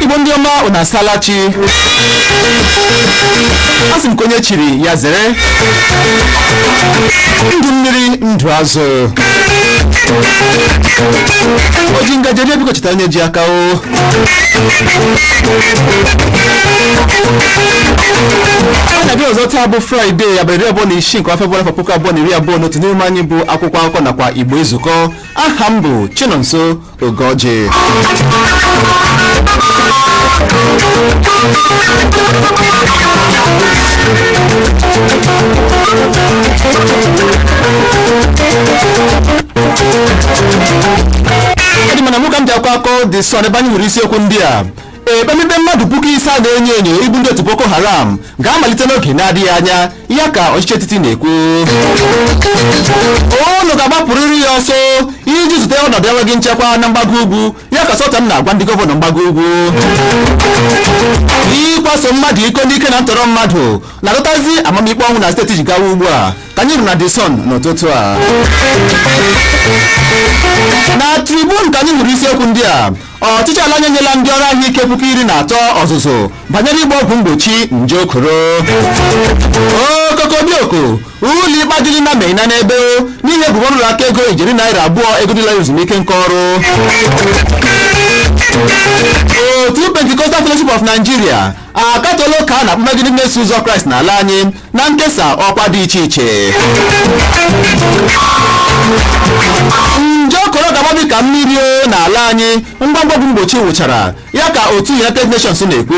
Igbo ndị ọma una salachi asị m konye chiri ya zere ndụ mmiri ndụ azụ oji ngaji ebe biko chetara onye ji aka o na bịa ọzọ taa bụ Fraịde ya bụrụ 26 nke Febụwarị 2021 n'ime anyị bụ akwụkwọ akụkọ nakwa Igbo Ezukoo. Aha m bụ Chinonso Ugorji. Edi mana mụ ka m ji akọ akọ dị sọ n'ebe anyị hụrụ isiokwu ndị a. Ekpemikpe mmadụ 5,000 na-enyo enyo igbu ndị otu Boko Haram ga-amalite n'oge na-adịghị anya ya ka ọchịchị etiti na-ekwu. Unu ga-agbapụrịrị ya ọsọ iji zute ọnọdụ enweghị nchekwa na mgbago ugwu ya ka Sultan na-agwa ndị gọvanọ mgbago ugwu. Ịkwaso mmadụ iko n'ike na ntọrọ mmadụ na-adọtazi amamikpe ọnwụ na steeti Jigawa ugbu a ka anyị hụrụ na The Sun n'ụtụtụ a. Na Tribune ka anyị hụrụ isiokwu ndị a. Ọchịchị ala nyela ndị ọrụ ahụike 13,000 ọzụzụ banyere ịgba ọgwụ mgbochi nje okoro. Okokobioko ụlọ ikpe adịghị na Meina n'ebe n'ihe ebubo ụlọ aka ego ijeri naira 2 ego dịla ezumike nka ọrụ. Otu Pentecostal Fellowship of Nigeria akatọla ụka a na-akpọ megide mmeso ụzọ Kraịst n'ala anyị na nkesa ọkwa dị iche iche. Nje okoro ga-agbabi ka mmiri n'ala anyị ngwa ọgwụ mgbochi wụchara ya ka otu United Nations na-ekwu.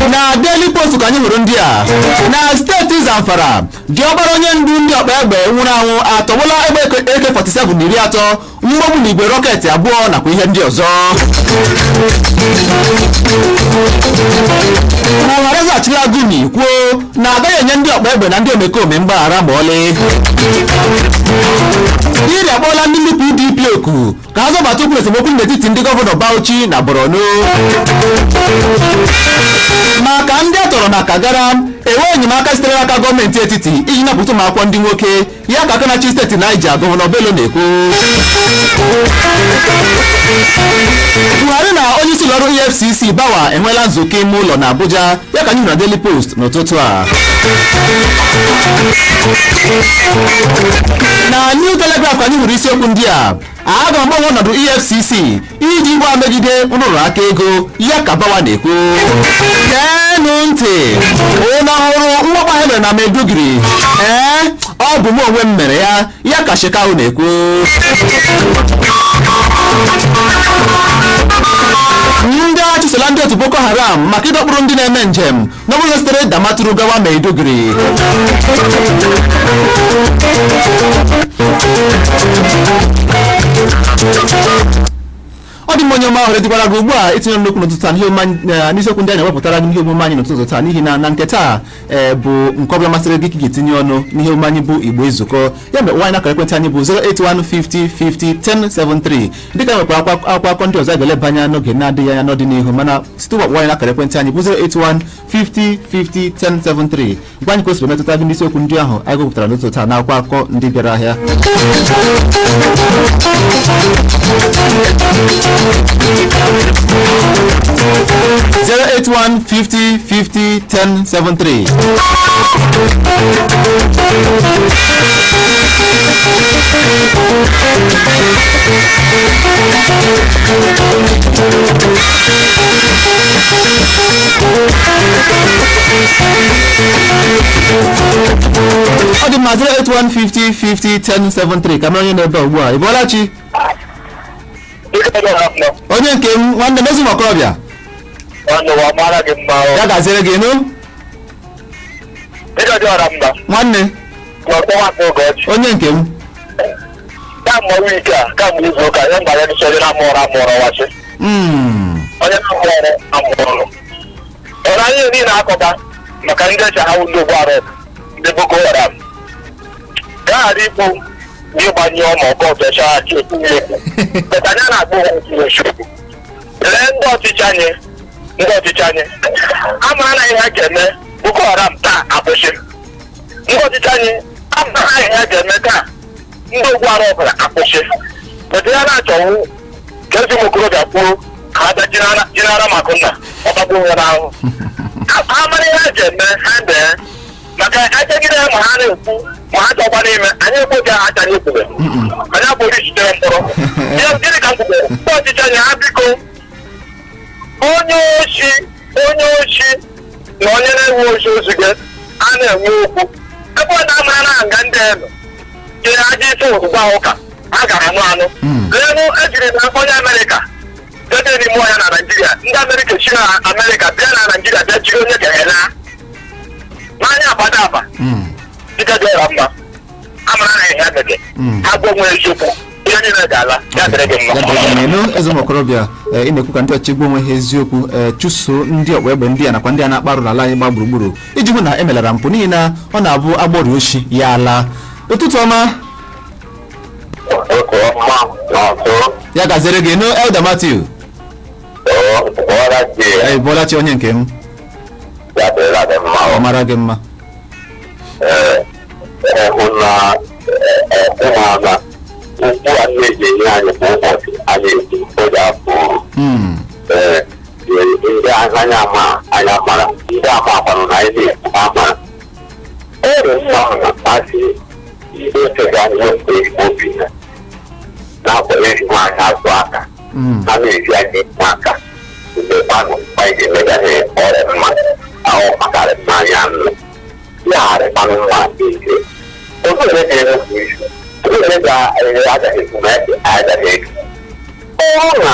Na Daily Post ka anyị hụrụ ndị a. Na steeti Zamfara diọkpara onye ndu ndị ọkpa egbe nwụrụ anwụ atọgbọla egbe AK-47 30 mgbagbu na igwe rọketị 2 nakwa ihe ndị ọzọ. Ọhanaeze achịla Gumi kwuo na agaghị enye ndị ọkpa egbe na ndị omekome mgbaghara ma ọlị. Iri akpọọla ndị nnukwu PDP oku ka ha zọbata okwu esemokwu n'etiti ndị gọvanọ Bauchi na Borno. Maka ndị atọrọ na Kagara enwe enyemaka sitere n'aka gọọmenti etiti iji napụta ụmụakwụkwọ ndị nwoke ya ka aka na-achị steeti Niger gọvanọ Bello na-ekwu. Buhari na onye isi ụlọọrụ EFCC Bawa enweela nzukọ ime ụlọ na Abuja ya ka anyị hụrụ na Daily Post n'ụtụtụ a. Na New Telegraph ka anyị hụrụ isiokwu ndị a. A ga-agbanwe ọnọdụ EFCC iji gba megide ụlọ aka ego ya ka Bawa na-ekwu. Geenụ ntị ụlọ ọhụrụ mwakpo ha mere na Maiduguri ọ bụ m onwe m mere ya ka Shekau na-ekwu. Ndị achụsola ndị otu Boko Haram maka ịdọkpụrụ ndị na-eme njem n'okporo sitere Damaturu gawa Maiduguri. Ọ dị m onye ọma ọhụrụ dịkwara gị ugbu a itinye nnukwu n'ụtụtụ taa n'isiokwu ndị anyị ewepụtara gị n'ihe omume anyị n'ụtụtụ taa n'ihi na nke taa bụ nke ọbụla masịrị gị ka ị ga-etinye ọnụ n'ihe omume anyị bụ Igbo Ezukoo. Ya mere nwaanyị akara ekwentị anyị bụ 08150501073 dịka nwekwara akwa ndị ọzọ ga-eleba anya n'oge na-adịghị anya n'ọdịnihu mana site nwaanyị akara ekwentị anyị bụ 08150501073 gwa anyị ka o siri metụta gị n'isiokwu ndị ahụ anyị gụpụtara n'ụtụtụ taa n'akwụkwọ akụkọ ndị bịara ahịa. 08150501073. Ọ dị mma 08150501073 ka mara onye na-ebe ugbu a. Ịbọlachi onye nke m nwanne m ezi okorobịa ya gaziere gị nụ nwanne onye nke m anyị niile akọba maka ndị eji ha ndị ụgbọala ndị Boko Haram gaghara ikwu n'ịgbanye ọma ọkọ ọtọcha aka ekwu pụta anya na-akpọ nsogbu lee ndị ọchịchị anyị amara na ihe ha ga-eme Boko Haram taa akwụsị ndị ọchịchị anyị amara na ihe ha ga-eme taa ndị ụgbọala ọbụla akwụsị pụta ya na-achọwu ka ezi ụmụ okorobịa kwuru ka ha bịa jinara maka nna ọgbagbo nwere ahụ amara ihe ha ga-eme ha dee maka ejegide ma ha na-ekwu ma ha chọkwa n'ime anyị ekweghị ha acha n'ekwube anyị abụghị jitere mkpọrọ gịnị ka m kwubere ndị ọchịchị anyị ha biko onye ochi na onye na-enwe ochi ozugbo a na-enwe okwu ebe ọ na-amara na nga ndị elu jiri aja isi ozugbo ụka a gara anụ leenụ ejiri na onye Amerịka dede n'ime ọhịa na Naịjirịa ndị Amerịka chi na Amerịka bịa na Naịjirịa bịa jiri onye ga-ele n'anya agbada aba dịka dị ọra mma amara na ihe adịghị ha gbanwe eziokwu ihe niile ga-ala ya dịrị gị mma. Eze ụmụ okorobịa ị na-ekwu ka ndị ọchịchị gbanwe ihe eziokwu chụso ndị ọkpa egbe ndị a nakwa ndị a na-akparụ n'ala anyị gba gburugburu iji hụ na emelara mpụ n'ihi na ọ na-abụ agbọrọ oshi ya ala. Ụtụtụ ọma ya gazere gị Elder Matthew Bọlachi onye nke m ọ mara gị mma ukwu a na-eji enye anyị kwa ụbọchị a na-eji ụjọ afọ ndị anya mara ndị amakwanụ na anyị na-ekwu amara ere mmanụ na mmasị idotega anyị ofe obi ha na-akwanyere nwaanyị azụ aka ha na-eji anyị ikwu aka mgbe kwanụ anyị ga-emegharị ọrịa mma ahụ makarị mmanya nnu ya harịkwanụ nwa ike oge ole ga-enwekwu isu oge ga-agaghị ekwumeke agaghị eke ọrụ na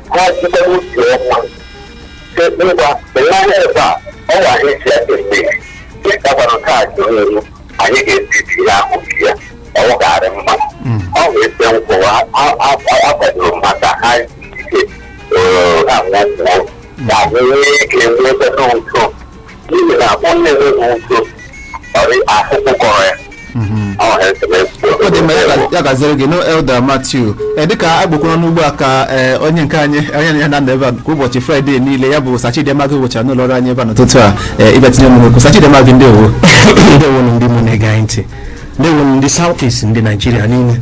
ha jikwara otu ọnwa ngwa enyeanya ebe a ọnwa esi eke ịkagwara kaadị n'ihu anyị ga-ebibi ya ahụ ya ọrụ ga-arị mma ọ ga-ese nkwụwa akwadoro maka ha ike anwụkwụọ ga-abụ nwee ike nwee ebe n'ụtọ n'ihi na akpọ na-enweghị ụtọ ọrị ahụhụ kọrọ ya. Ọ dị mma ya gaziri gị Elder Matthew dịka agbakwuru n'ugbo a ka onye nke anyị ya na ebe a kwa ụbọchị Fraịde niile ya bụ Sachidemagụ wụchara n'ụlọ ọrụ anyị ebe a n'ụtụtụ a ịbịa tinye m okwu Sachidemagụ ndewo ndị mụ na-ege anyị ntị ndewo ndị South East ndị Naịjirịa niile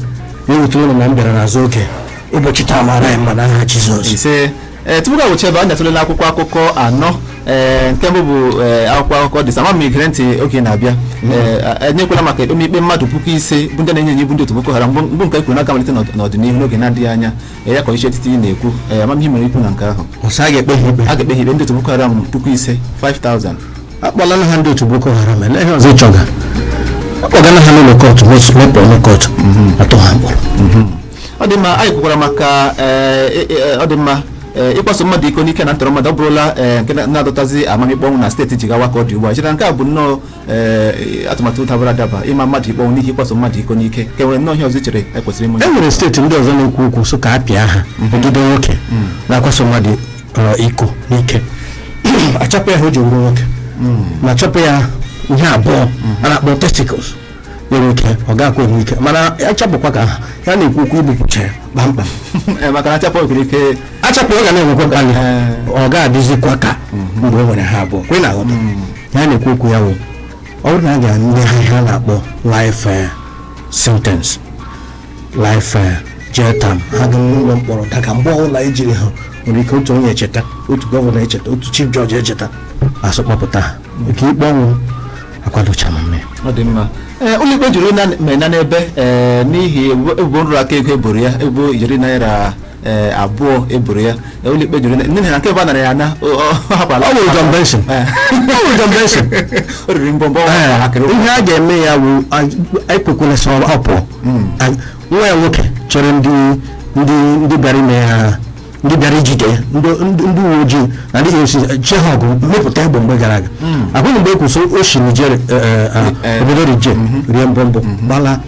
na-ewute ụlọ na m bịara n'azụ oge ụbọchị taa mara anyị mma n'aha Jizọs ise tupu ga wụcha ebe anyị atụlela akwụkwọ akụkọ anọ nke mbụ bụ akwụkwọ akụkọ dị sama megere ntị oge na-abịa enyekwala maka ikpe mmadụ 5,000 bụ ndị na-enye enye bụ ndị otu Boko Haram mbụ nke kwuru na-amalite n'ọdịnihu n'oge na-adịghị anya ya ka iche etiti na-ekwu amamihe mere ikwu na nke ahụ a ga-ekpe ha ikpe ndị otu Boko Haram 5,000 5,000 akpọlala ha ndị otu Boko Haram ele ihe ọzọ ịchọga akpọgala ha n'ụlọ kọtụ mepụ ụlọ kọtụ atụ ha mkpọrọ. Ọ dị mma anyị kwukwara maka ọ dị mma ịkwaso mmadụ iko n'ike na ntọrọ mmadụ ọ bụrụla nke na-adọtazi amamikpe ọnwụ na steeti Jigawa ka ọ dị ugbu a chere nke a bụ nnọọ atụmatụ dabara adaba ịma mmadụ ikpe ọnwụ n'ihi ịkwaso mmadụ iko n'ike ka nwere nnọọ ihe ọzọ chere ekwesịrị ime. E nwere steeti ndị ọzọ na-ekwu okwu so ka a pịa ha megide nwoke na-akwaso mmadụ iko n'ike achapụ ya ha o ji wuru nwoke ma chọpụ ya ihe abụọ a na-akpọ testicles nwere ike ọ ga-akwa enwe ike mana achapụkwa ka ya na-ekwu okwu igbupụcha ya kpamkpam maka na achapụ okiri ike achapụ ọ ga na-enwekwa gbalị ọ ga-adịzikwa ka mgbe e nwere ha abụọ kwe na-aghọta ya na-ekwu okwu ya wụ ọ bụrụ na a ga-enye ha ihe a na-akpọ life sentence life jail term ha ga n'ụlọ mkpọrọ daga mgbe ọbụla ejiri ha nwere ike otu onye echeta otu gọvanọ echeta otu chief judge echeta asụkpọpụta ha nke ikpe ọnwụ akwadocha mme. Ọ dị mma ụlọikpe juru na n'ebe n'ihi ebubo nrụrụ aka ego eboro ya ebo ijeri naira 2 eboro ya ụlọikpe juru n'ihi na nke ebe a nara ya na hapụla ọ nwere John Benson o riri mbọmbọ ihe a ga-eme ya bụ ekwekwele sọ ọ pụọ nwa ya nwoke chere ndị bịara ime ya ndị bịara ijide ya ndị uwe ojii na ndị EFCC chee ha ọgụ mepụta egbe mgbe gara aga akwụghị mgbe ekwuso o si Nigeria obodo Niger rie mbọmbọ gbala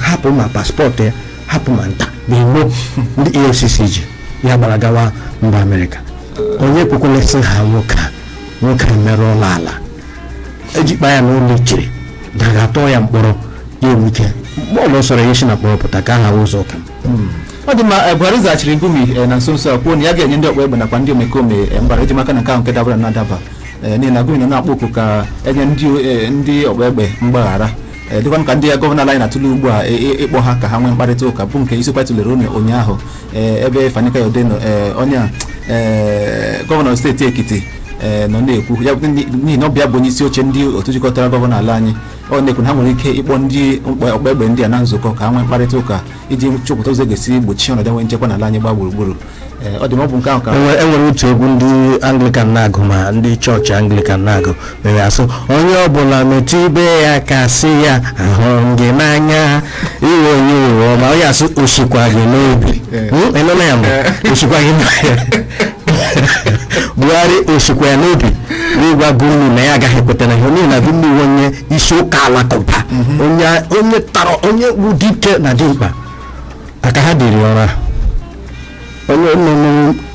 hapụ ma paspọtụ ya hapụ ma nta ma igbo ndị EFCC ji ya gbara gawa mba Amerịka onye kwekwelesị ha nwoke a nwoke emerụọla ala ejikpa ya n'ụlọ ichere daga atọ ya mkpọrọ ya enwe ike mgbe ọlọ sọrọ ya isi na mkpọrọ pụta ka aha ụzọ ụka ọ dị mma Buhari zaghachiri Ngumi na nso nso a kwuo na ya ga-enye ndị ọkpa egbe nakwa ndị omekome mgbara eji maka na nke ahụ nke dabara na-adaba n'ihi na Ngumi nọ na-akpọ oku ka enye ndị ọkpa egbe mgbaghara dịkwa ka ndị gọvanọ ala anyị na-atụle ugbu a ịkpọ ha ka ha nwee mkparịta ụka bụ nke isiokwu tụlere ụnyaahụ ebe Fani Kayode onye gọvanọ steeti Ekiti nọ na-ekwu ya n'ihi na ọbịa bụ onye isi oche ndị otu jikọtara gọvanọ ala anyị ọ na-ekwu na ha nwere ike ịkpọ ndị ọkpa egbe ndị a na nzukọ ka ha nwee mkparịta ụka iji chọpụta ụzọ ga-esi gbochie ọnọdụ enwe nchekwa n'ala anyị gba gburugburu ọ dị ma ọ bụ nke ahụ ka enwere otu egwu ndị Anglican na-agụ ma ndị chọọchị Anglican na-agụ mere asụ onye ọbụla metụ ibe ya ka sị ya ahụrụ gị n'anya iwe onye uwe ọma onye asụ osikwa gị n'obi ịnụna ya mbụ osikwa gị Buhari osikwa ya n'obi n'ịgwa Ngumi na ya agaghị ekweta na ihe n'ihi na Ngumi onye isi ụka alakụba onye tara onye bụ dike na dimkpa aka ha dịrị ọra onye nọ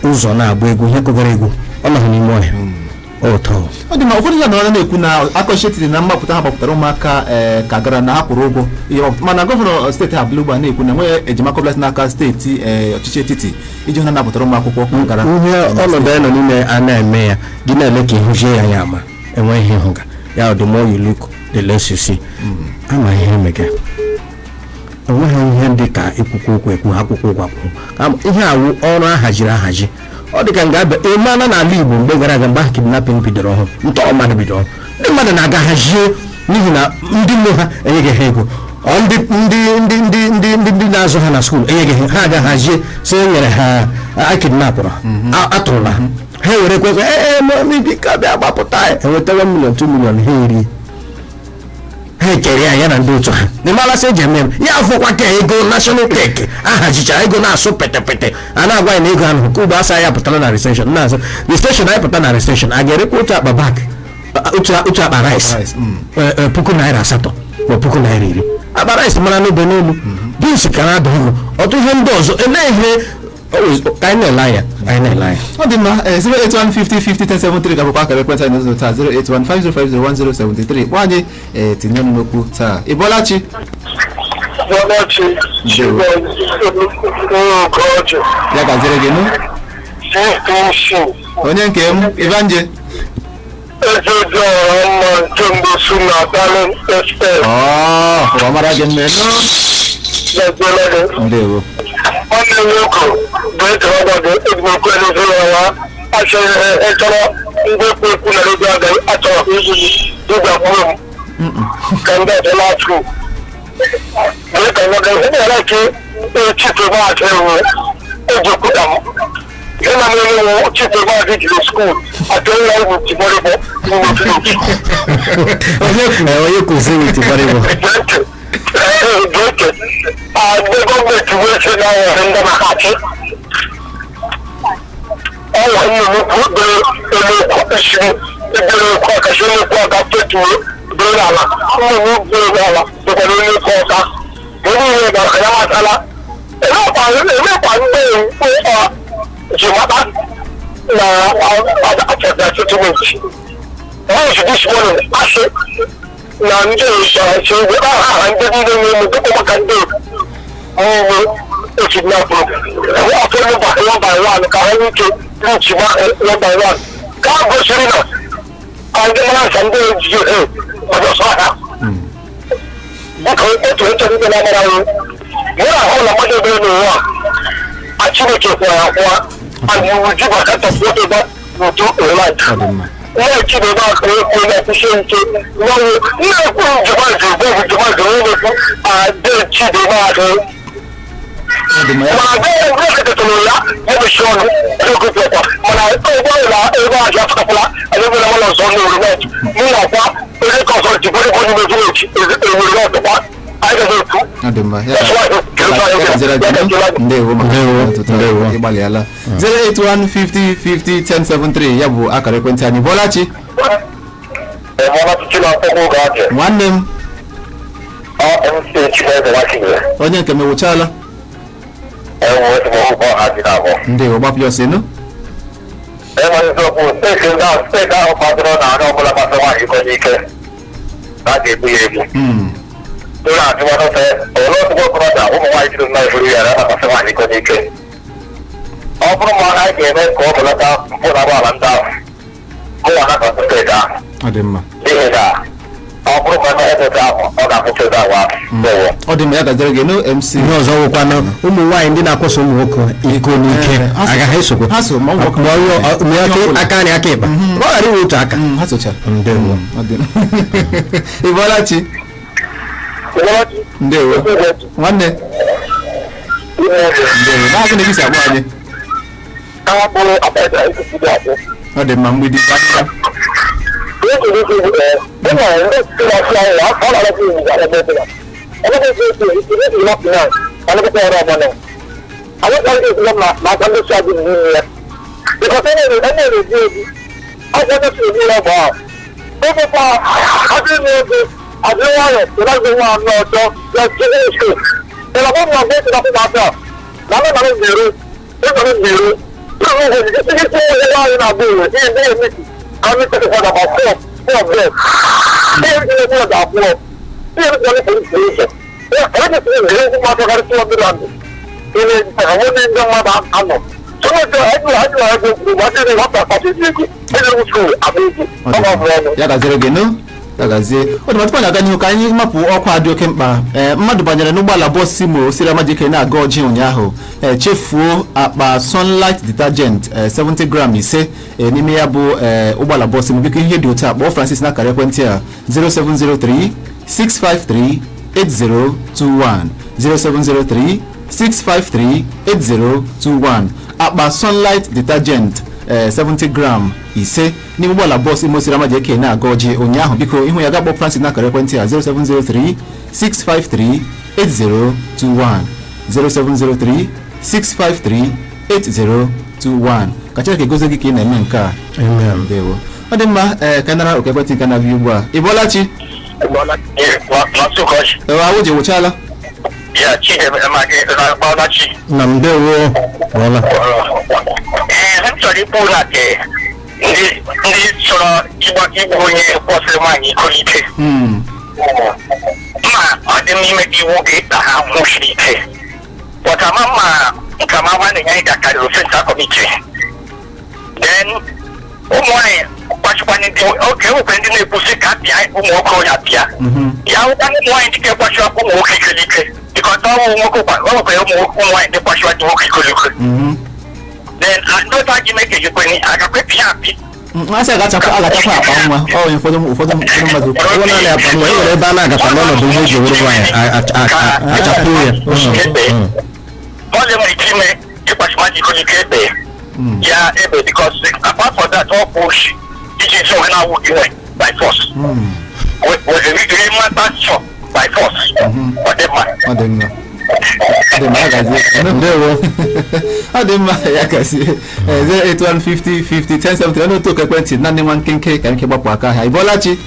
n'ụzọ na-agba egwu ihe kụgara egwu ọ nọ n'ime ọhịa ụtọ ọ dị ma ụfọdụ ya nọrọ na-ekwu na akọchitiri na mgbapụta ha gbapụtara ụmụaka ka gara na ha kwụrụ ụgwọ mana gọvanọ steeti Abụlụgba na-ekwu na enweghị enyemaka ọbụla n'aka steeti ọchịchị etiti iji hụ na napụtara ụmụakwụkwọ gara ihe ọnọdụ anyị nọ n'ime a na-eme ya gị na-ele ka ịhụzie ya ama enweghị ihe ịhụga ya ọ dị more you look the less you see ama ihe mega enweghị ihe dị ka ikwukwu okwu ekwu akwụkwọ ụgwọ akwụkwọ ihe awụ ọrụ ahaziri ahazi ọ dị ka nga abịa ịmana n'ala Igbo mgbe gara aga mgbe ahụ kidnapping bidoro ọhụrụ ntọrọ mmadụ bidoro ọhụrụ ndị mmadụ na-aga hazie n'ihi na ndị nne ha enyeghị ha ego ndị na-azụ ha na skuul enyeghị ha aga hazie si nyere ha akidnapụrụ atụrụla ha were kwekwe bika bịa gbapụta enweta 1 million 2 million ha eri ha ekere ya na ndị otu ha n'ịmalasị eji eme ya afọkwa ka ego national tech ahajichara ego na-asụ pete a na-agwa ya na ego ahụ ka ugbo asa ya pụtara na recession na-azụ recession anyị pụta na recession a ga-erekwa otu akpa bak otu akpa rice ₦8,000 ma ₦10,000 akpa rice mara n'obe n'elu bins ka na-ada ọnụ ọtụ ihe ndị ọzọ ele ka anyị na-ele anya ọ dị mma 08150501073 ga-abụkwa akara ekwentị anyị n'ụzọ taa 08150501073 gwa anyị tinye ọnụ n'okwu taa ị bọọla chi ya gaziri gị nụ onye nke m Ivanje ọ mara gị mme ndewo nwanne m nwoke bụ etere ọgọdụ egwuregwu n'ụzọ ya achọrọ ndị ekwu na redio agaghị achọrọ iji dịga kwuru m ka ndị ọzọ na-atụ mee ka nwoke nyere ike chife maazị ewu ejikwuta m ihe na mere ewu chife maazị jiri skuul atụrụ ya egwu tibarịbọ onye kwụsịrị tibarịbọ the government will say now in the Mahati. All when you put the issue, the question of what I put to Brunala, who will Brunala, the Brunala Kota, anyway, the Kayamatala, and one day for Jimata, after that situation. Why is this one? I said, Nandi, so we are handling the Makando. It's not one by one, carrying to reach one by one. Can't go Serena. And the man can do you for the Sahara. Because it's the number. You are all the money in the war. Actually, and you will give a cut of whatever you do in life. Wọ́n ti lè máa kọ́ ẹ̀kọ́ ilé ẹ̀kúṣẹ́ ìṣe wọ́n ní ẹ̀kọ́ ìjọba ìjọba ìjọba ìjọba fún àdé tí lè máa kọ́. Màá bẹ́ẹ̀ ní ẹ̀kẹ́kẹ́ tó lọ yá wọ́n fi ṣe ọ̀nà ẹ̀kọ́ tó pọ̀. Màá ẹ̀kọ́ ìlà ẹ̀kọ́ àjọ afẹ́kọ́lá ẹ̀kọ́ ìlà wọn lọ sọ ní òru náà. Mú wà pa ẹ̀kọ́ sọ ti bọ́dé bọ́dé méjì èwúrò náà tó pa. ịgbalịala 08150501073 ya bụ akara ekwentị anyị Bọlachi nwanne m onye nke m ewuchala ndewo gbapụ ya ọsịnụ enwere eziokwu steeti ahụ kwadoro na anụ ọbụla gbasa nwaanyị iko n'ike na a ga-egbu ya egbu ụlọ ajụmanụfe ole ọtụgbo okorobịa ụmụ nwaanyị jiri nna eburu ya na gbasa nwaanyị iko n'ike ọ bụrụ ma anyị ga-eme ka ọ belata mpụ na agbaala ndị ahụ mụnwa na kọta steeti ahụ n'ihi na ọ bụrụ ma eme ebe ahụ ọ ga-akwụsị ebe ahụ ọ dị mma ya gazere gị no MC ihe ọzọ nwekwana ụmụ nwaanyị ndị na-akwụsị ụmụ nwoke iko n'ike agaghị esokwa ha so ma ọ aka anyị aka ịkpa ọ ghara inwe otu aka ha socha ndewo Ịbọlachi ndewo nwanne ndewo na-agụ na ebisi akpọ anyị ọ dị mma mgbidi ya gazere gị no agazie ọ dị matụkwa na-aga n'ihu ka anyị mapụ ọkwa dị oke mkpa mmadụ banyere n'ụgbọala bọọsụ Imo siri Amajike na-aga Ọjị ụnyaahụ chefuo akpa Sunlight detergent 70 gram ise n'ime ya bụ ụgbọala bọọsụ Imo. Biko ihe dị otu a kpọọ Francis na akara ekwentị a 0703 653 8021 0703 653 8021 akpa Sunlight detergent 70 gram ise n'ime ụgbọala bọọsụ Imo siri Amajike na-aga Ọjị ụnyaahụ. Biko ihu ya ga-akpọ Francis na akara ekwentị a 0703 653 8021 0703 653 8021 ka Chineke gozie gị ka ị na-eme nke a. Ndewo. Ọ dị mma ka nara oke ekwentị nke na-abịa ugbu a. Ịbọlachi ahụ ji ewuchala na ndewo m chọrọ ikwu na ndị chọrọ igbu onye kwụsịrị nwaanyị iko ike ma ọ dị n'ime iwu ga-ekpa ha nwụchiri ike pụtama ma nke ma nwanne ya gakarịrị ofensa kọmiti then ụmụ nwaanyị kwachikwana ndị oge nwekwe ndị na-ekwusi ka apịa ụmụ nwoke ya pịa ya hụkwana ụmụ nwaanyị dịka kwachikwa ụmụ nwoke ikolike dịkọta ọnwụ nwoke nwekwara ụmụ nwaanyị ndị kwachikwa dị nwoke ikolike then ndị otu agị meke jikweni agakwepi ya apị asị agachakwa akpa nwa ụfọdụ mmadụ ọ naanị akpa nwa e nwere ebe a na-agacha n'ọnọdụ ihe eji were nwaanyị achapụ ya ọ dị nwere ike ime ịkpachimajị ikolike ebe ya ebe because apart from that all push iji isi onwe na-awụ gị nwe by force were mmata chọ by force ọ dị mma ọ dị mma ya kasị 08150501070 ọnụ otu oke ekwentị na ndị nwa nkenke ka nke gbapụ aka ha. Ịbọlachi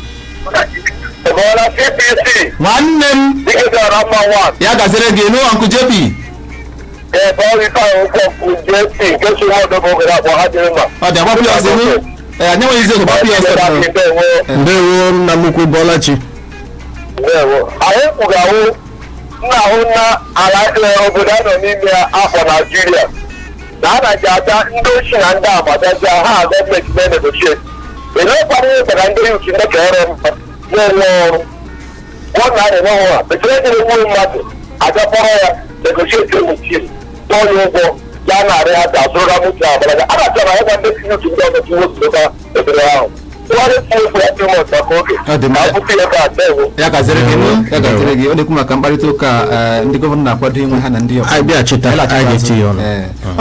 CPC nwanne m ya gazere gị n'ụwa nkụ JP ọ dị agbapụ ya ọzọ anyị nweghị izi gbapụ ya ọzọ. ndewo nna m ukwu Bọlachi anyị kwụgawụ nna ahụ na ala obodo a nọ n'ime afọ Naijiria na a na-eji ata ndị ochie na ndị amadazia ha gọọmenti na-negotiate elekwana gbara ndị uchi ndị ka ọrụ mba na-enwe ọrụ ọ na-enye ha bekee dịrị nwere mmadụ agakpọrọ ya negotiate emuchie n'ọnya ụgwọ ya narị ha ka azụrụ ha moto abalaga a na-achọ na ịgwa ndị tinye uche ndị ọzọ tinye otu ebere ahụ ya gazere gị ọ na-ekwu maka mkparịta ụka ndị gọvanọ na-akwado inwe ha na ndị ọ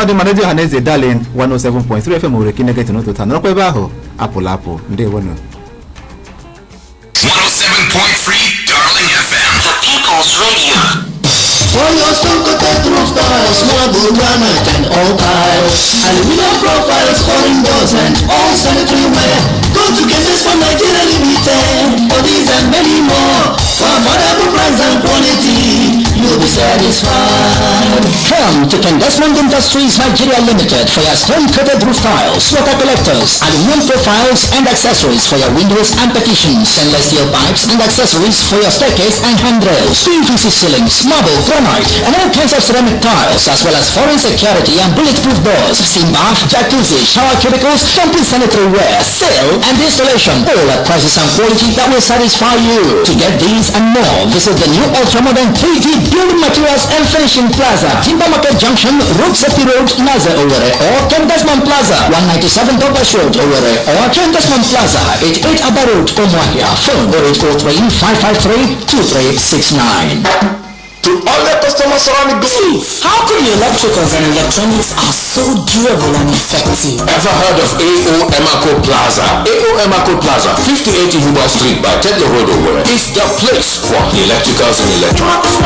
dị mana ndị ọha na eze Darlin 107.3 FM nwere Kinegeti n'otu taa nọrọkwa ebe ahụ apụla apụ ndewonu 107.3 Darling FM, the People's Radio. For your stone coated roof tiles, marble granite and all tiles, aluminum profiles, foreign doors and all sanitary ware. Go to Cases for Nigeria Limited. For these and many more, for affordable price and quality, you'll be satisfied. Come to Desmond Industries Nigeria Limited for your stone-coated roof tiles, water collectors, aluminum profiles and accessories for your windows and partitions, stainless steel pipes and accessories for your staircase and handrails, PVC ceilings, marble, granite, and all kinds of ceramic tiles, as well as foreign security and bulletproof doors, steam bath, jacuzzi, shower cubicles, complete sanitary ware, sale and installation, all at prices and quality that will satisfy you. To get these and more, visit the new ultra-modern 3D Building Materials and Finishing Plaza, Timber Market Junction, Road Safety Road, Naza, Owerri, or Desmond Plaza, 197 Douglas Road, Owerri, or Desmond Plaza, 88 Abba Road, Umuahia. Phone 0843-553-2369. To all the customers around the globe. How come the electricals and electronics are so durable and effective? Ever heard of AO Emako Plaza? AO Emako Plaza, 58 Huba Street by Tedler Road, Owerri, is the place for the electricals and electronics.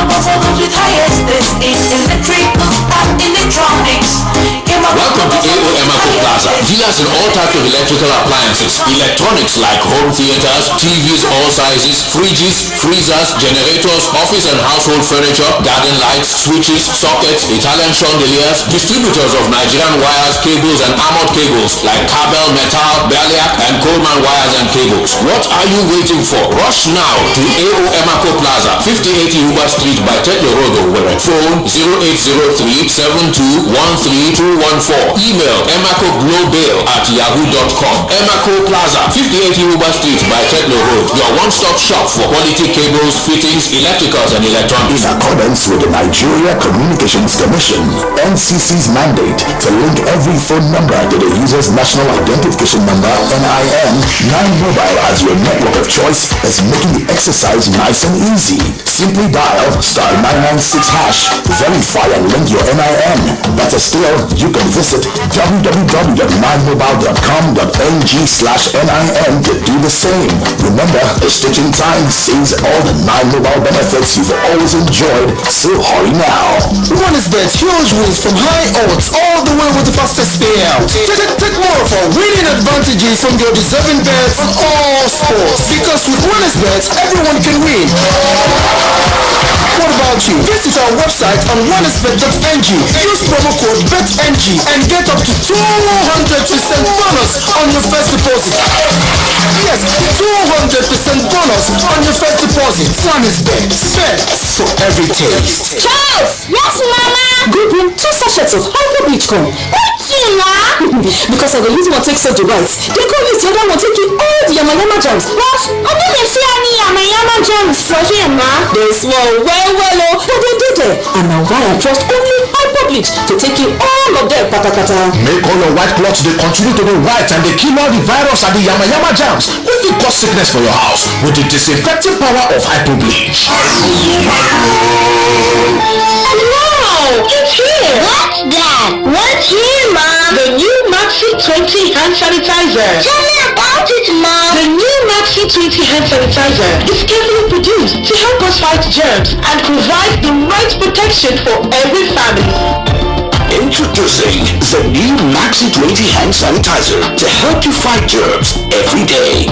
Welcome to AO Emako Plaza. Dealers in all types of electrical appliances, electronics like home theaters, TVs all sizes, fridges, freezers, generators, office and household furniture, garden lights, switches, sockets, Italian chandeliers, distributors of Nigerian wires, cables and armored cables like Cabel, Metal, Beliac and Coleman wires and cables. What are you waiting for? Rush now to AO Emako Plaza, 58 Huba Street by Tedler Road, Owerri. Phone 0803-7213214. Email emacoglobal@yahoo.com. Emako Plaza, 58 Huba Street by Tedler Road. Your one-stop shop for quality cables, fittings, electricals and electronics. In accordance with the Nigeria Communications Commission, NCC's mandate to link every phone number to the user's national identification number, NIN, 9Mobile as your network of choice is making the exercise nice and easy. Simply dial *996#, verify and link your NIN. Better still, you can visit www.9mobile.com.ng/NIN to do the same. Remember, the stitching time saves all the 9Mobile benefits you've always enjoyed, so hurry now. One is bet huge wins from high odds all the way with the fastest payout. Take more for winning advantages from your deserving bets on all sports. Because with One is bet, everyone can win. What about you? Visit our website on oneisbet.ng. Use promo code BETNG and get up to 200% bonus on your first deposit. Yes, 200% bonus on your first deposit. One is bet. Bet for every taste. Charles! Yes, Mama! Good room, 2 sachets of Hyper Beach Corn. Thank you, Ma! Because I will use one take so the rice. They go use the other one take you all the Yamayama jams. But I didn't see any Yamayama jams for here, Ma. They smell well, oh, but they did it. And now why I trust only Hyper Bleach to take you all of them, pata. Make all your white clothes they continue to be white and they kill all the virus and the yamayama germs. What will cause sickness for your house with the disinfecting power of Hypo Bleach. Wow! It's here! What's that? What's here, Mom? The new Maxi 20 hand sanitizer. Tell me about it, Mom. The new Maxi 20 hand sanitizer is carefully produced to help us fight germs and provide the right protection for every family. Introducing the new Maxi 20 hand sanitizer to help you fight germs every day.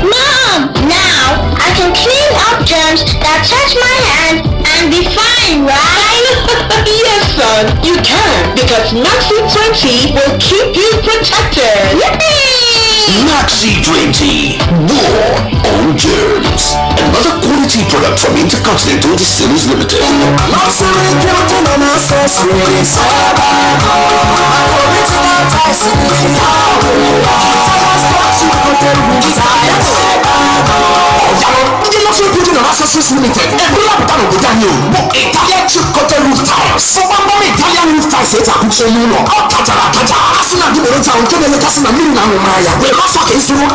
Mom, now I can clean up germs that touch my hand and be fine, right? Yes, son, you can, because Maxi 20 will keep you protected. Yippee! Maxi 20, more on germs. Another quality product from Intercontinental Distillers Limited. Limited. Italian chip cotton roof tiles. So Italian roof tiles is a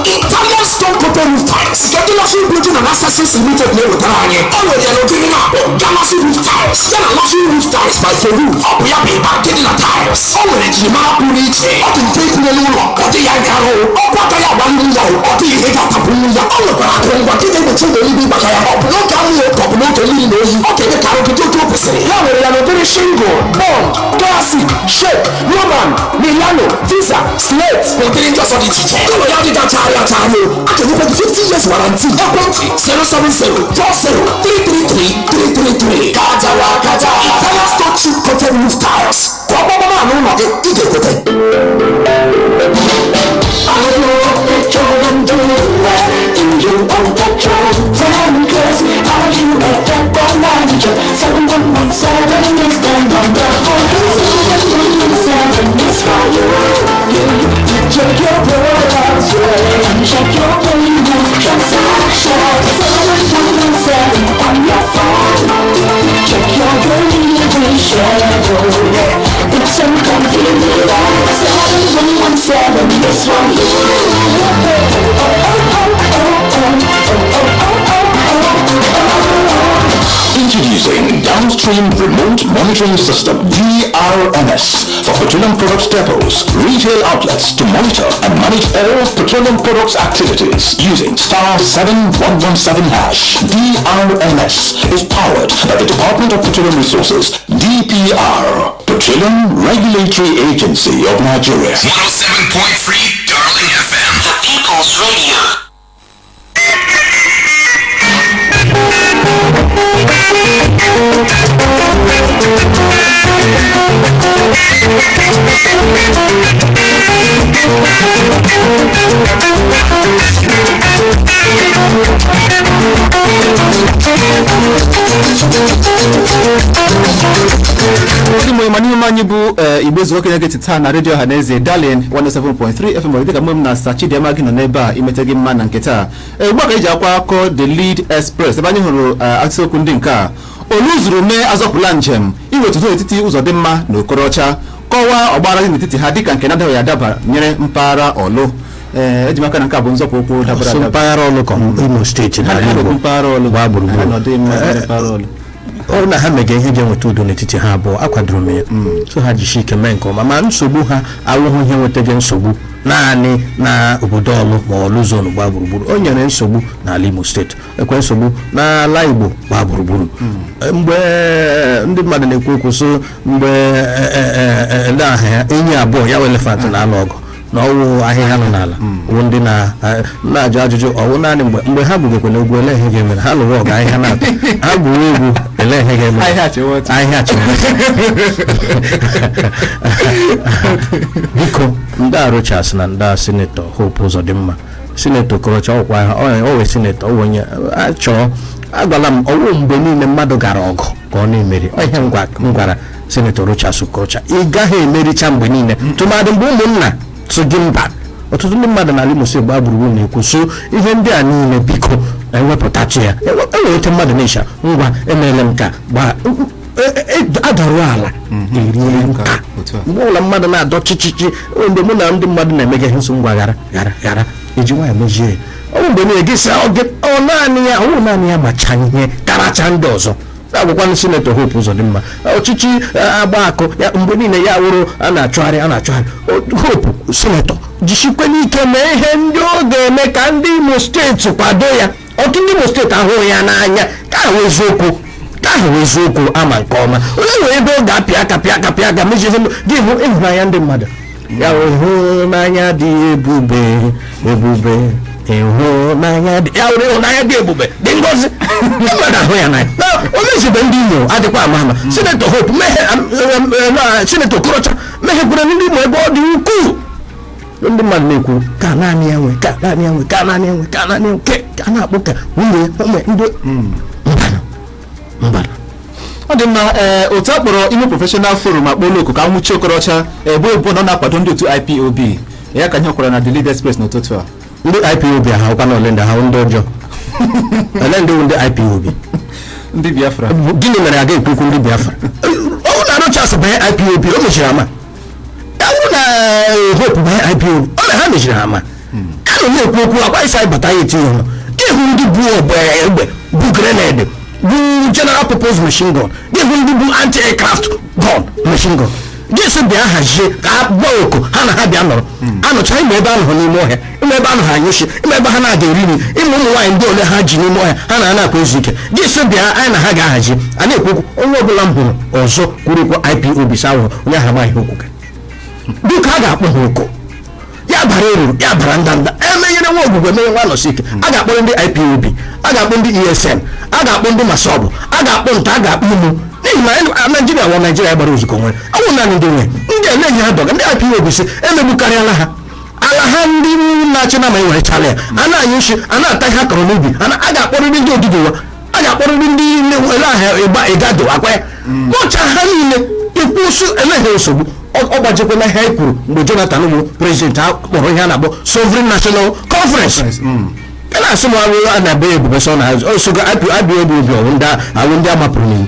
Italian stone cotton roof tiles. Luxury Building and Accessories Limited name with Rani. Already looking up. Luxury roof tiles. Then a luxury roof tiles by the roof. We are paid back getting a tiles. Already Jimara Punich. Up in Take Nelu. Or the Yankaro. Or what I have one. Or the Hega Tapuya. All of that. What did they do? They live in Bakaya. n'oge amụghị oke ọ bụ n'oge mmiri na oyi ọ ga-eme ka arụgide otu o kwesịrị ya nwere ya n'obere shingle bond classic shape roman milano visa slate ụdịrị ndị ọzọ dị iche iche ụlọ ya dịga chagharị achagharị a ga-enyekwa gị 50 years warranty ekwentị 070-4033333 kajawa kaja Italian stone chip coated roof tiles ka ọ gbagba n'ụlọ gị ị ga-ekwete Check your products and check your payment transactions. 717 on your phone. Check your delivery schedule. It's so convenient. 717 is for you. Introducing Downstream Remote Monitoring System DRMS for petroleum products depots, retail outlets to monitor and manage all petroleum products activities using *7117#. DRMS is powered by the Department of Petroleum Resources, DPR, Petroleum Regulatory Agency of Nigeria. 107.3 Darling FM, the People's Radio. ndị mụ ma n'ihe anyị bụ Igbo Ezukoo na-egeti taa na redio Ọhaneze Darling 107.3 FM dịka mụ m na Sachidịama gị nọ n'ebe a imete gị mma na nke taa ugbu a ka eji akwa akọ The Lead Express ebe anyị hụrụ atụokwu ndị nke a olu zuru mee azọpụla njem iwetuto etiti ụzọ dị mma na Okorocha kọwaa ọgbara dị n'etiti ha dịka nke na-adaghị adaba nyere mpaghara Ọlụ eji maka na nke a bụ nzọpụ ụkwụ dabara adaba mpaghara Ọlụ ka Imo steeti na Igbo mpaghara Ọlụ gbaa gburugburu mpaghara Ọlụ ọ na ha mega ihe ga-enweta udo n'etiti ha abụọ akwadoro m ya so ha jishi ike mee nke ọma ma nsogbu ha awụhụ ihe nwetaghị nsogbu naanị na obodo Ọlụ ma Ọlụ zonu gbaa gburugburu o nyere nsogbu n'ala Imo steeti ekwe nsogbu n'ala Igbo gbaa gburugburu mgbe ndị mmadụ na-ekwu okwu so mgbe ndị ahụ ya enyi abụọ ya wee elefant na-alụ ọgụ na ọwụ ahịhịa nọ n'ala wụ ndị na-ajụ ajụjụ ọwụ naanị mgbe ha gbugekwe na ogwu ele ihe ga-emere ha lụrụ ọgụ ahịhịa na-atọ ha gburu egwu ele ihe ga-emere ahịhịa biko ndị Rochas na ndị sinetọ Hope Uzodimma sinetọ Okorocha ọkwa ha o wee sinetọ onye achọọ agwala m ọwụ mgbe niile mmadụ gara ọgụ ka ọ na-emeri ihe m gwara sinetọ Rochas Okorocha ị gaghị emericha mgbe niile tụmadị mgbe ụmụnna so gị mba ọtụtụ ndị mmadụ n'ala Imo steeti gbaa gburugburu na-ekwu so ihe ndị a niile biko ewepụtachi ya eweta mmadụ na-esha ngwa emeela m ka adaruo ala erie nka mgbe ụlọ mmadụ na-adọ chichichi mgbe mụ na ndị mmadụ na-emega ihe nso ngwa ghara eji nwaanyị mejie ọnwụ mgbe niile gị sị naanị ya macha ihe karacha ndị ọzọ agwụkwanụ sinetọ Hope Uzodimma ọchịchị agba akụ ya mgbe niile ya wụrụ a na-achụgharị Hope sinetọ jisikwe n'ike mee ihe ndị ọ ga-eme ka ndị Imo steeti kwado ya ọtụtụ ndị Imo steeti ahụghị ya n'anya ka ahụ eziokwu ama nke ọma onye nwere ebe ọ ga-apịa aka meji ihe gị hụ ịhụnanya ndị mmadụ ya ịhụnanya dị ebube ịhụnanya dị ebube dị ngozi mmadụ ahụ ya n'anya o mezibe ndị Imo adịkwa ama sinetọ Hope sinetọ Okorocha meghekwara ndị Imo ebe ọ dị ukwuu ndị mmadụ na-ekwu ka naanị ya nwe ka a na-akpọ ka nwunye ndị mbara ọ dị mma otu a kpọrọ Imo Professional Forum akpọla oku ka nwụchi Okorocha ebe ebubo nọ na-akwado ndị otu IPOB ya ka ihe kwara na The Lead Express n'ụtụtụ a ndị IPOB ha ụkwa na ole ndị ha ndị ọjọọ ele ndị ndị IPOB ndị Biafra gịnị mere aga ekwu ndị Biafra ọ na Rochas banye IPOB o mechiri ama ya bụrụ na Hope banye IPOB ọ ha mechiri ama a na-ekwu okwu akwa isi anyị bata ya etinye ọnụ ịhụ ndị bụ egbe bụ grenade bụ general purpose machine gun ịhụ ndị bụ anti-aircraft gun machine gun gịsị bịa hazie ka a gbaa oku ha na ha bịa nọrọ anụcha ime ebe ahụ n'ime ọhịa ime ebe ahụ ha anyụshi ime ebe ha na-aga eri nri ịmụ ụmụ nwaanyị ndị ole ha ji n'ime ọhịa ha na na-akwa ezu ike gịsị bịa anyị na ha ga-ahazi a na-ekwukwu onye ọbụla m hụrụ ọzọ kwurukwa IPOB ahụ onye ahụ amaghị okwu ka dịka a ga-akpọ ha oku ya bara eruru ya bara ndanda emenyere nwa ogwugwe emeghe nwa nọsi ike a ga-akpọ ndị IPOB a ga-akpọ ndị ESN a ga-akpọ ndị masọbụ a ga-akpọ nta a ga-akpọ ugwu n'ihi na Naijiria nwa Naijiria gbara ozukọ nwere ọnwụ naanị ndị nwe ndị eleghị ha dọga ndị IPOB si emegbukarịala ha ala ha ndị na-achị na ma ewerechala ya a na-anyụ isi a na-ata ihe akọrọ n'ubi a ga-akpọrịrị ndị odibo wa a ga-akpọrịrị ndị ele ahịa ịgba ịgado akwa ya kpọcha ha niile ịkwụsị eleghị nsogbu ọ gbajikwana ihe anyị kwuru mgbe Jonathan bụ prezidenti a kpọrọ ihe a na-akpọ Sovereign National Conference a na-asị m arụ a na-ebe ebube sọ na osogo abịa obi awụ ndị amapụrụ n'iwu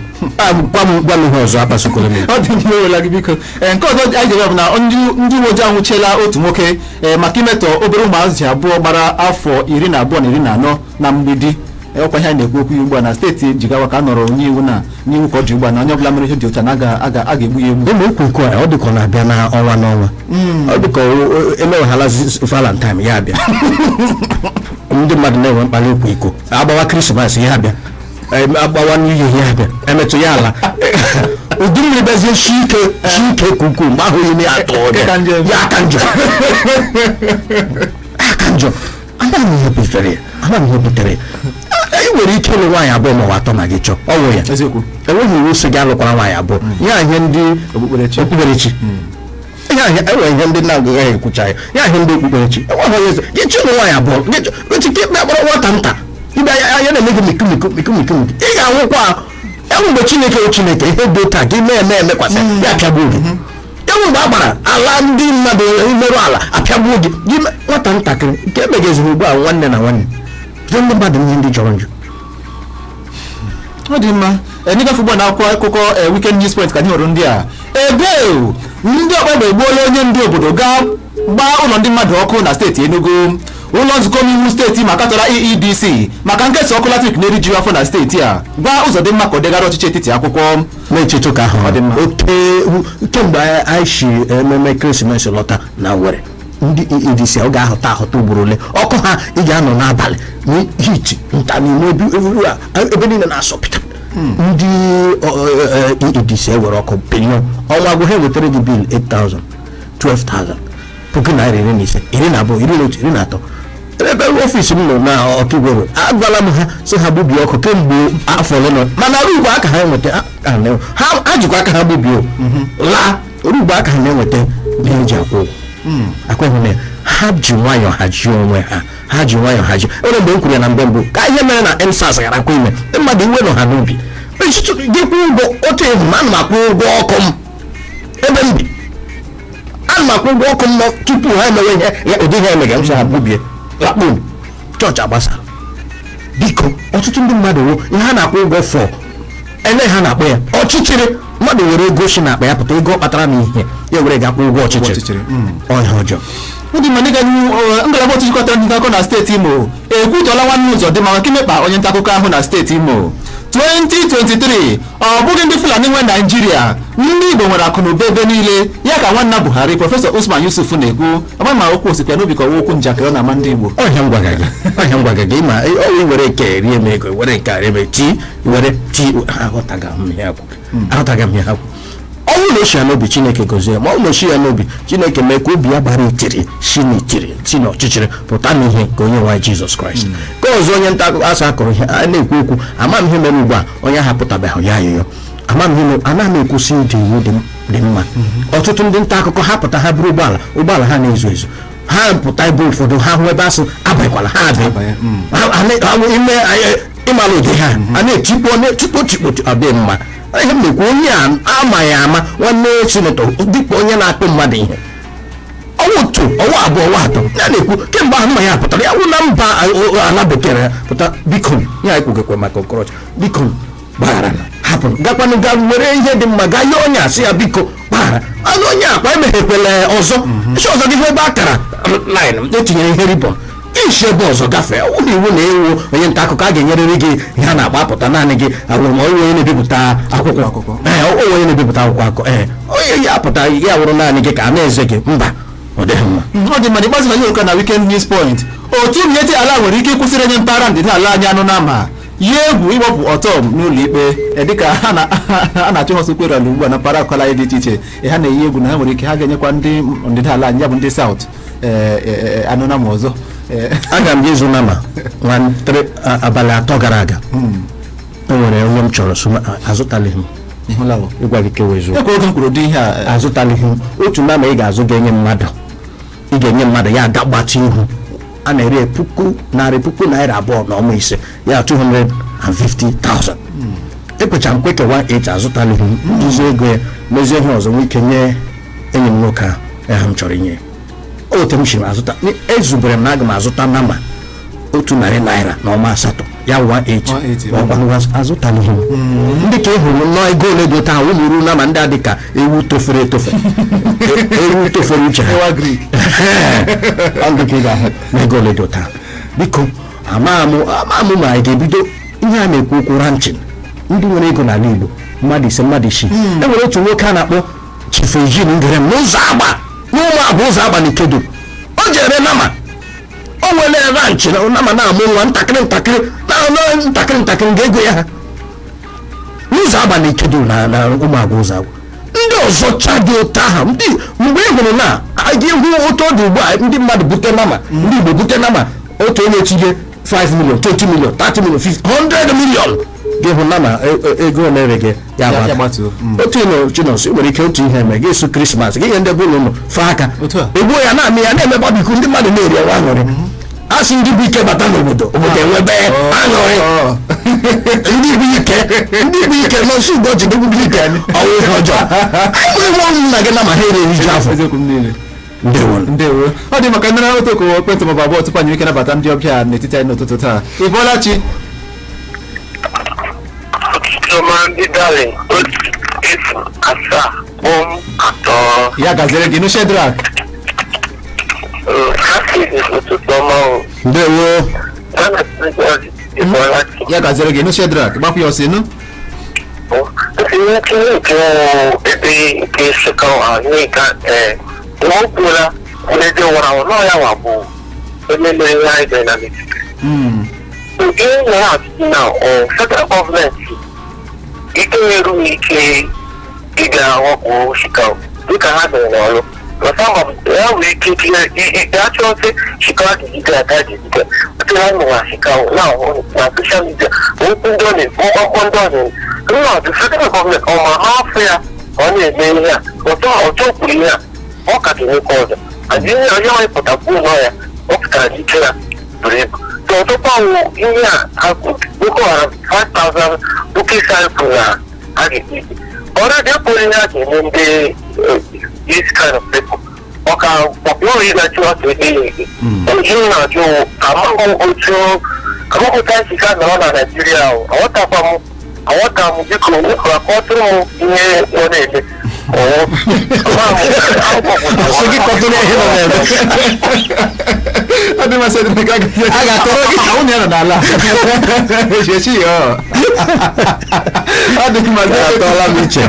gwa m ihe ọzọ akpasukwere m ọ dị mgbe ewela gị biko nke ọzọ anyị jere bụ na ndị uwe ojii anwụchiela otu nwoke maka imetọ obere ụmụazị abụọ gbara afọ 12 na 14 na mgbidi ọkwa ihe a na-ekwu okwu ugbu a na steeti Jigawa ka a nọrọ onye iwu na n'iwu ka ọ ji ugbu a na onye ọbụla mere ihe dị otu a na a ga-egbu ya egbu ụmụ okwu iko ọ dịka ọ na-abịa n'ọnwa n'ọnwa ọ dịka emeweghala Valentine ya abịa ndị mmadụ na-enwe mkpali okwu iko agbawa Krismas ya abịa agbawa n'ihe ya abịa emetụ ya ala ụdị mmiri bezie shi ike kuku mgbe ahụ ime atọ ya aka njọ amaghị ihe butere ya nwere ike ịlụ nwaanyị abụọ ma ọ atọ ma gị chọọ ọnwụ ya enweghị iwu sị gị alụkwara nwaanyị abụọ ya ihe ndị okpukperechi enwere ihe ndị na-agaghị ekwucha ya ihe ndị okpukperechi enweghị gị chụrụ nwaanyị abụọ gịchike ikpe akpọrọ nwata nta ibe anya na-eme gị mikumikumikumiki ị ga-anwụkwa enwe mgbe Chineke ihe dị taa gị emekwasị ya apịagbuo gị enwe mgbe a gbara ala ndị mmadụ imerụ ala apịagbuo gị nwata ntakịrị nke emegeziri ugbu a nwanne na nwanne ndị mmadụ ihe ndị jọrọ njọ ọ dị mma n'ịgafe ugbu a na-akwụkwọ akụkọ Weekend News Point ka anyị hụrụ ndị a ndị ọkpọgba egbuola onye ndị obodo gaa gbaa ụlọ ndị mmadụ ọkụ na steeti Enugu ụlọ nzukọ omeiwu steeti maka tọrọ EEDC maka nkesa ọkụ latrik na-eriju afọ na steeti a gwa ụzọ dị mma ka ọ degara ọchịchị etiti akwụkwọ na-echeta ụka ahụ kemgbe anyị si ememe ekeresimesi lọta na Owerri ndị EEDC ọ ga-ahụta ugboro ole ọkụ ha ị ga-anọ n'abalị n'hiti nta n'ime ebe niile na-asọpụta ndị EEDC ewere ọkụ bilion ọnwa agwụ ha wetara gị bil 8,000 12,000 puku naira 15 12 13 13 ebe ọfịs m nọ na Ọkigwe agwala m ha sị ha gbubie ọkụ kemgbe afọ ole nọ mana ọrụ ugbo aka ha enweta ha jikwa aka ha gbubie laa ọrụ ugbo aka ha na-enweta ihe eji akwụ ụgwọ akweghị na ha ji nwayọọ hazie onwe ha ji nwayọọ hazie onye mgbe m kwuru ya na mbụ ka ihe mere na EndSARS gara akwa ime mmadụ iwe nọ ha n'obi gị kwụ ụgwọ otu evu ma ana m akwụ ụgwọ ọkụ m ebe m bi ana m akwụ ụgwọ ọkụ m tupu ha emewe ihe ụdị ihe emega m sị ha gbubie lakpo chọọchị agbasa biko ọtụtụ ndị mmadụ ihe ha na-akwụ ụgwọ fọ ene ha na-akpọ ya ọchịchịrị mmadụ were ego si na-akpa ya pụta ego ọ kpatara n'ihe ya were ga-akwụ ụgwọ ọchịchịrị ọhịa ọjọọ ndị mmadụ ngalaba otu jikọtara ndị nta akụkọ na steeti Imo ekwutọla nwanne ụzọ dị maka imekpa onye nta akụkọ ahụ na steeti Imo 2023 ọ bụghị ndị Fulani nwe Naijiria ndị Igbo nwere akụ na ụba ebe niile ya ka nwanna Buhari Prọfesọ Usman Yusuf na-ekwu ama ma okwu osikwa n'obi ka okwu njakịrị na ama ndị Igbo ọhịa ngwaga gị ma ọwụ were nke rie m ego were nke arịbe were aghọtaga m ya kwụ ọnwụ na oshi ya n'obi Chineke gozie ma ọ na oshi ya n'obi Chineke mee ka obi ya gbara itiri si n'ọchịchịrị pụta n'ihe ka onye nwaanyị Jizọs Kraịst ka ọzọ onye nta akụkọ asa akọrọ ihe a na-ekwu okwu ama m ihe mere ugbu a onye ahapụtabeghị ya ayụyọ anaghị m ekwusi ụdị iwu dị mma ọtụtụ ndị nta akụkọ ha pụta ha bụrụ ụgbọala ha na-ezo ezo ha pụta ebe ụfọdụ ha hụ ebe asị abaghịkwala ha abịa ime ịmara ụdị ha a na-etikpo chikpo ọdị mma ihe m na-ekwu onye amaghị ama nwanne sinetọ dịkpa onye na-akpụ mmadụ ihe ọnwa abụọ ọnwa atọ ya na-ekwu kemgbe ahụ mma ya pụtara ya wụ na mba ala bekee ya pụta biko ya ekwugekwe maka Okorocha biko gbaghara hapụ gakwanụ ga were ihe dị mma gaa nye onye asị ya biko gbaghara anụ onye akwa emeghekwele ọzọ isi ọzọ gị ebe akara lin etinyere ihe ribọn isi ebe ọzọ gafee ụlọ iwu na ewu onye nta akụkọ a ga-enyerịrị gị ihe a na-akpa apụta naanị gị agwụrụ onye na-ebipụta akwụkwọ onye na-ebipụta akwụkwọ akọ onye ya apụta ya wụrụ naanị gị ka a na-eze gị mba ọ dịghị mma. ọ dị mma ịgbazụ ihe ụka na Weekend News Point. otu mmeti ala nwere ike ịkwụsịrị onye mpaghara ndịda ala anyị anụ n'ama ya egwu ịgbapụ ọtọm n'ụlọ ikpe dịka a na-achọ ha sokwe ala ugbu a na mpaghara akụkọ anyị dị iche iche ha na-eyi egwu na ha nwere ike ha ga-enyekwa ndị ndịda ala anyị ya bụ ndị South anụ nama ọzọ. aga m jezu nama abalị 3 gara aga o nwere onye m chọrọ azụtalighị m ịgwa gị kewa ezu ekwe oge m kwuru ụdị ihe a azụtalighị m otu nama ị ga-azụ ga-enye mmadụ ya ga-agbatị ihu a na-ere puku naira 2 na ọma 5 ya 250,000 ekwecha m kweke 18 azụtalighị m jizi ego ya mezie ihe ọzọ nwee ike nye enyi m nwoke ha m chọrọ inye otu m shiri azụta ezubere m na aga m azụta nama 100 naira na ọma 8 ya 180 azụtalighị m ndị ka ị hụrụ nnọọ ego ole dị taa ụmụrụ nama ndị a dị ka ewu tofere etofe ewu tofere uche ha ndụ ka ị ga-ahụ na ego ole dị taa. biko ama amụ ma anyị ga-ebido ihe a na-ekwu okwu ranchin ndị nwere ego n'ala Igbo mmadụ 5 mmadụ 6 enwere otu nwoke a na-akpọ Chief Ejin ngere m n'ụzọ agba n'ụmụ abụ ụzọ agba n'Ikedu o jere nama o nwere ranchi na nama na-amụ nwa ntakịrị ga-ego ya ha n'ụzọ agba n'Ikedu na ụmụ abụ ụzọ agba ndị ọzọ chadị ụta ha mgbe ị hụrụ na a ga-ehụ otu ọ dị ugbu a ndị mmadụ bute nama ndị Igbo bute nama otu onye etinye 5 million 20 million 30 million 100 million ga-ehụ nama ego na-ere gị ya gbatu otu ịnọ Chinonso nwere ike otu ihe eme ga-esu Krismas gị nye ndị bụlụ ụlọ fa aka egbuo ya na-amị ya na-eme bọbikụ ndị mmadụ na-eri ọnwa aṅụrị asị ndị bụ ike bata n'obodo enwebe aṅụrị ndị bụ ike nọsụ Ugorji ndị bụ ike ọnwụ ihe ọjọọ anyị nwere nwa nna gị na ma ha ere eriju afọ ndewo ọ dị maka ndị na-arụta okowo ekwentị maọbụ abụọ tupu anyị ike nabata ndị ọbịa n'etiti anyị n'ụtụtụ taa. ị bọọla chi ya gazere gị n'Ushedrak ndewo ya gazere gị n'Ushedrak gbapụ ya ọsịnụ ebe nke sekọnd n'ịga n'ọbụla ndị nwara ọnụ ya wa bụ onye mere ihe anyị dị na n'etiti ihe nwere atụtụ na federal gọọmenti ike nyeru ike ịga ọkpụ Chicago dịka ha dịrị n'ọrụ ya nwere ike itinye achọzi Chicago jijide aka jijide otu ha nụwa Chicago na soshal midia okwu ndị ọ na-ekwu ọkpọ ndị ọ na-ekwu nnọdụ federal gọọmenti ọma n'afọ ya ọ na-eme ihe a ọtọ kwuru ihe a ọ ka ga-enwekwa ọzọ adị ihe onye wepụtakwu ụlọ ya ọ pụtara n'ike ya buru ibu ọtụkwanwụ ihe a Boko Haram 5,000 bukisa kwuru na a ga-ekpe ọrụ dị pụrụ ihe a ga-eme ndị this kind of people ọka ọkpụrụ ịgachi ọtụ ebe ya ege ihe na-ajụ amaghị nsika nọrọ na Naịjirịa aghọta m biko ụkọ akọtụrụ m ihe ọ na-eme a ga-atọrọ gị ka ụnụ ya nọ n'ala echi ya ọ dị mma atọla m iche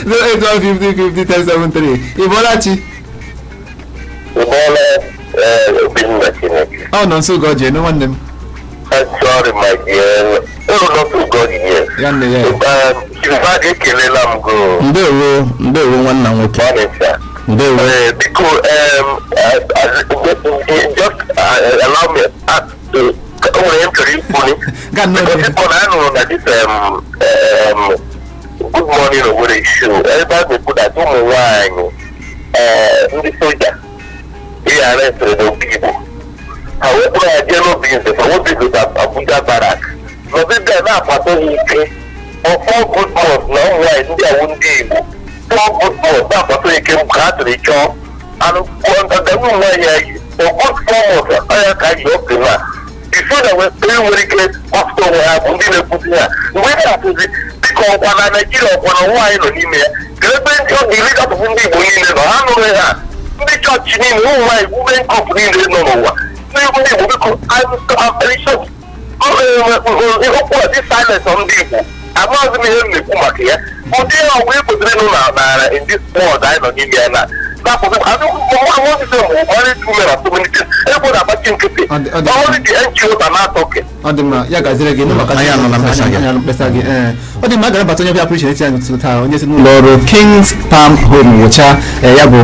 08150501073 ị bọọla chi ọ nọ nso Ugorji enu nwanne m sorry my dear not Ugorji yes ya nne ya Chibadi ekelela m go ndewo nwanna nwoke ndewo biko just allow me to nwere m chọrọ ikwu biko na anụrụ na this good morning Owerri show ebe a na-ekwu that ụmụ nwaanyị ndị soja ihe arestịrị n'obi Igbo ha wepụrụ ya jee n'obi nze ma wepụrụ Abuja barak nọdịda na-akpata ha ike for 4 good months na ụmụ nwaanyị ndị awụ ndị Igbo 4 good months na-akpata ike m ka ha tụrụ chọọ anụ ụmụ nwaanyị ya yi for good 4 months anya ka yi ọpụ ha before na nwere ike ọpụta onwe ha bụ ndị na-ekwuzi ha mgbe ị na-atụzi dịka ọkwa na Naịjirịa ọkwa na nwaanyị nọ n'ime ya ka ebe ndị ọ ga-eri kapụpụ ndị Igbo niile nọ ha nụrụ ha ndị chọọchị niile ụmụ nwaanyị wumen group niile nọ n'ụwa ndị Igbo biko okwu a dị silence on ndị Igbo amaghịzi m ihe m na-ekwu maka ya ụdị ọgwụ ịkwụsịrị nụ na in this world anyị nọ n'ime ya na ọ dị mma ya gaziri gị mkpesa gị ọ dị mma a ga-anabata onye bịa appreciate anyị taa onye si n'ụlọ ọrụ King's Palm Home wụcha ya bụ